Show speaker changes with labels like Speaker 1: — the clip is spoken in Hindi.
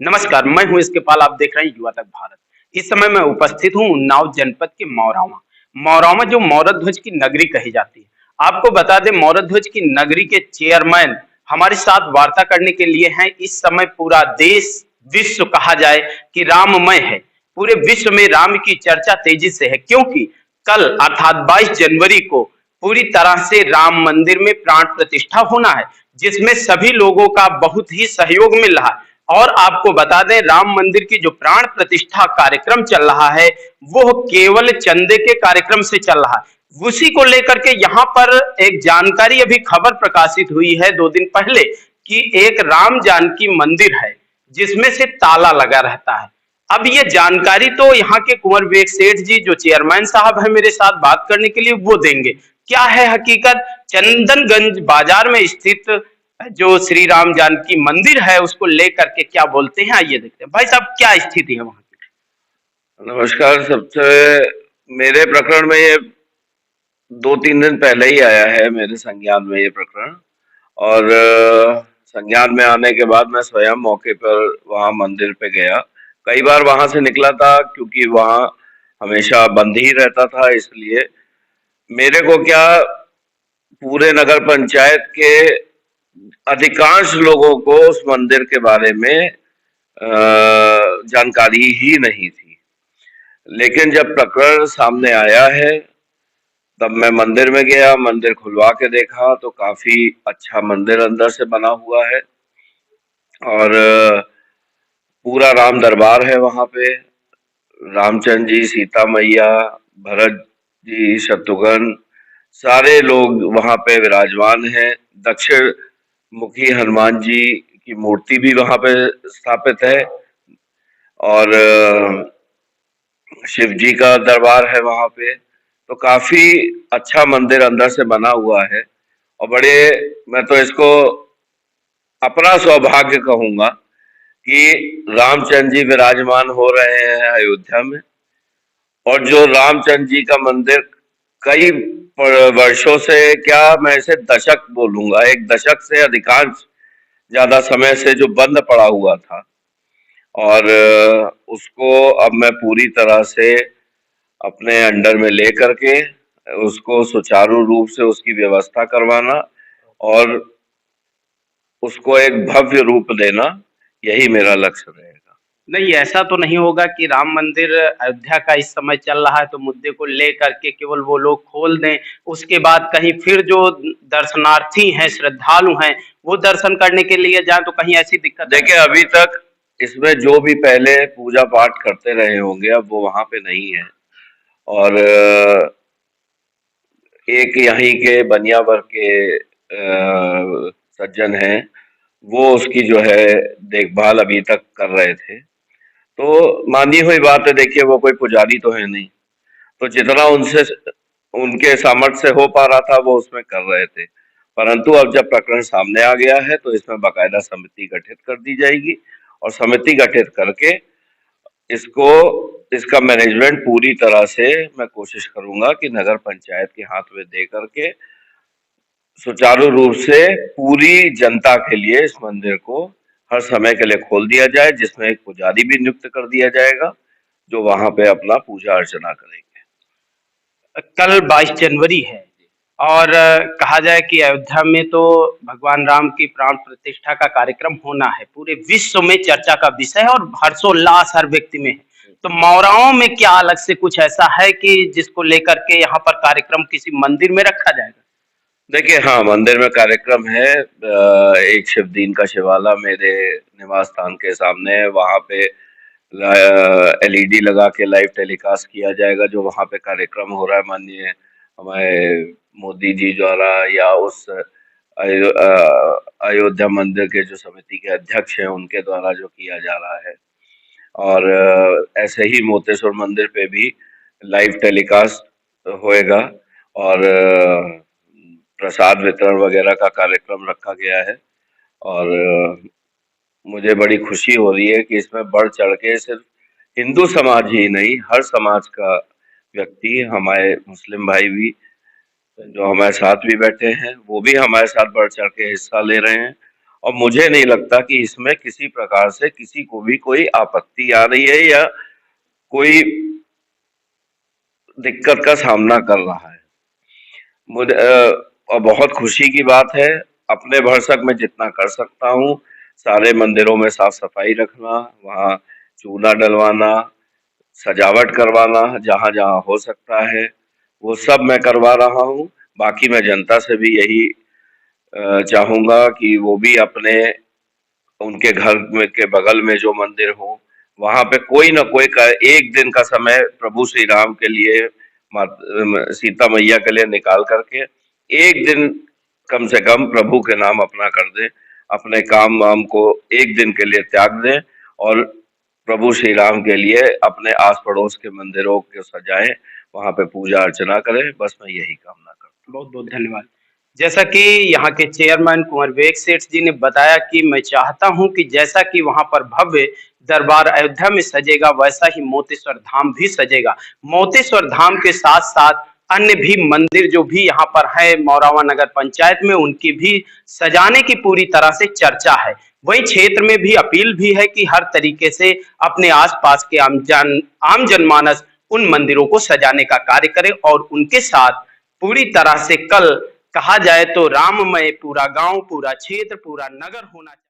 Speaker 1: नमस्कार, मैं हूँ इसके पाल। आप देख रहे हैं युवा तक भारत। इस समय मैं उपस्थित हूँ उन्नाव जनपद के मौरावा। मौरावा जो मौरध्वज की नगरी कही जाती है। आपको बता दें, मौरध्वज की नगरी के चेयरमैन हमारे साथ वार्ता करने के लिए हैं। इस समय पूरा देश, विश्व कहा जाए कि राममय है। पूरे विश्व में राम की चर्चा तेजी से है, क्योंकि कल अर्थात 22 जनवरी को पूरी तरह से राम मंदिर में प्राण प्रतिष्ठा होना है, जिसमें सभी लोगों का बहुत ही सहयोग मिल रहा है। और आपको बता दें, राम मंदिर की जो प्राण प्रतिष्ठा कार्यक्रम चल रहा है, वो केवल चंदे के कार्यक्रम से चल रहा है। उसी को लेकर के यहाँ पर एक जानकारी, अभी खबर प्रकाशित हुई है 2 दिन पहले, कि एक राम जानकी मंदिर है जिसमें से ताला लगा रहता है। अब ये जानकारी तो यहाँ के कुंवर विवेक सेठ जी, जो चेयरमैन साहब है मेरे साथ बात करने के लिए, वो देंगे। क्या है हकीकत? चंदनगंज बाजार में स्थित जो श्री राम जानकी मंदिर है, उसको लेकर के क्या बोलते हैं, आइए देखते हैं। भाई साहब, क्या स्थिति है वहाँ की?
Speaker 2: नमस्कार। सबसे मेरे प्रकरण में ये 2-3 दिन पहले ही आया है मेरे संज्ञान में ये प्रकरण। और संज्ञान में आने के बाद मैं स्वयं मौके पर वहाँ मंदिर पे गया। कई बार वहाँ से निकला था क्योंकि वहाँ हमेशा बंद ही रहता था, इसलिए मेरे को क्या, पूरे नगर पंचायत के अधिकांश लोगों को उस मंदिर के बारे में जानकारी ही नहीं थी। लेकिन जब प्रकरण सामने आया है तब मैं मंदिर में गया, मंदिर खुलवा के देखा तो काफी अच्छा मंदिर अंदर से बना हुआ है। और पूरा राम दरबार है वहाँ पे। रामचंद्र जी, सीता मैया, भरत जी, शत्रुघ्न, सारे लोग वहाँ पे विराजमान हैं। दक्षिण मुखी हनुमान जी की मूर्ति भी वहाँ पे स्थापित है। और शिव जी का दरबार है वहाँ पे। तो काफी अच्छा मंदिर अंदर से बना हुआ है। और बड़े, मैं तो इसको अपना सौभाग्य कहूंगा कि रामचंद्र जी विराजमान हो रहे हैं अयोध्या में। और जो रामचंद्र जी का मंदिर कई वर्षों से, क्या मैं इसे दशक बोलूंगा, एक दशक से अधिकांश ज्यादा समय से जो बंद पड़ा हुआ था, और उसको अब मैं पूरी तरह से अपने अंडर में ले करके उसको सुचारू रूप से उसकी व्यवस्था करवाना और उसको एक भव्य रूप देना, यही मेरा लक्ष्य रहेगा।
Speaker 1: नहीं, ऐसा तो नहीं होगा कि राम मंदिर अयोध्या का इस समय चल रहा है तो मुद्दे को लेकर के केवल वो लोग खोल दें, उसके बाद कहीं फिर जो दर्शनार्थी हैं, श्रद्धालु हैं, वो दर्शन करने के लिए जाएं तो कहीं ऐसी दिक्कत ना
Speaker 2: देखिए, अभी तक इसमें जो भी पहले पूजा पाठ करते रहे होंगे अब वो वहां पे नहीं है। और एक यहीं के बनियावर के सज्जन हैं, वो उसकी जो है देखभाल अभी तक कर रहे थे। तो मानी हुई बात है, देखिए वो कोई पुजारी तो है नहीं, तो जितना उनसे उनके सामर्थ्य से हो पा रहा था वो उसमें कर रहे थे। परंतु अब जब प्रकरण सामने आ गया है तो इसमें बाकायदा समिति गठित कर दी जाएगी। और समिति गठित करके इसको, इसका मैनेजमेंट पूरी तरह से मैं कोशिश करूंगा कि नगर पंचायत के हाथ में दे करके सुचारू रूप से पूरी जनता के लिए इस मंदिर को हर समय के लिए खोल दिया जाए, जिसमें एक पुजारी भी नियुक्त कर दिया जाएगा जो वहां पे अपना पूजा अर्चना करेंगे।
Speaker 1: कल 22 जनवरी है और कहा जाए कि अयोध्या में तो भगवान राम की प्राण प्रतिष्ठा का कार्यक्रम होना है, पूरे विश्व में चर्चा का विषय है और हर्षोल्लास हर व्यक्ति में है। तो मौराओं में क्या अलग से कुछ ऐसा है कि जिसको लेकर के यहाँ पर कार्यक्रम किसी मंदिर में रखा जाएगा?
Speaker 2: देखिए, हाँ, मंदिर में कार्यक्रम है। एक शिवदीन का शिवाला मेरे निवास स्थान के सामने है, वहाँ पे एलईडी लगा के लाइव टेलीकास्ट किया जाएगा जो वहाँ पे कार्यक्रम हो रहा है माननीय हमारे मोदी जी द्वारा, या उस अयोध्या मंदिर के जो समिति के अध्यक्ष हैं उनके द्वारा जो किया जा रहा है। और ऐसे ही मोतेश्वर मंदिर पे भी लाइव टेलीकास्ट होएगा। और प्रसाद वितरण वगैरह का कार्यक्रम रखा गया है। और मुझे बड़ी खुशी हो रही है कि इसमें बढ़ चढ़ के सिर्फ हिंदू समाज ही नहीं, हर समाज का व्यक्ति, हमारे मुस्लिम भाई भी जो हमारे साथ भी बैठे हैं वो भी हमारे साथ बढ़ चढ़ के हिस्सा ले रहे हैं। और मुझे नहीं लगता कि इसमें किसी प्रकार से किसी को भी कोई आपत्ति आ रही है या कोई दिक्कत का सामना कर रहा है। मुझे और बहुत खुशी की बात है, अपने भरसक मैं जितना कर सकता हूँ, सारे मंदिरों में साफ-सफाई रखना, वहाँ चूना डलवाना, सजावट करवाना, जहाँ-जहाँ हो सकता है, वो सब मैं करवा रहा हूँ। बाकी मैं जनता से भी यही चाहूँगा कि वो भी अपने उनके घर में के बगल में जो मंदिर हो, वहाँ पे कोई न कोई एक दिन का समय प्रभु श्री राम के लिए, सीता मैया के लिए निकाल करके एक दिन कम से कम प्रभु के नाम अपना कर दें, अपने काम वाम को एक दिन के लिए त्याग दें और प्रभु श्री राम के लिए अपने आस पड़ोस के मंदिरों को सजाएं, वहाँ पे पूजा अर्चना करें। बस मैं यही कामना करता हूँ।
Speaker 1: बहुत बहुत धन्यवाद। जैसा कि यहाँ के चेयरमैन कुंवर विवेक सेठ जी ने बताया कि मैं चाहता हूँ कि जैसा कि वहाँ पर भव्य दरबार अयोध्या में सजेगा, वैसा ही मोतेश्वर धाम भी सजेगा। मोतेश्वर धाम के साथ साथ अन्य भी मंदिर जो भी यहाँ पर है मौरावा नगर पंचायत में, उनकी भी सजाने की पूरी तरह से चर्चा है। वही क्षेत्र में भी अपील भी है कि हर तरीके से अपने आसपास के आम जनमानस उन मंदिरों को सजाने का कार्य करे और उनके साथ पूरी तरह से कल कहा जाए तो राममय पूरा गांव, पूरा क्षेत्र, पूरा नगर होना चाहिए।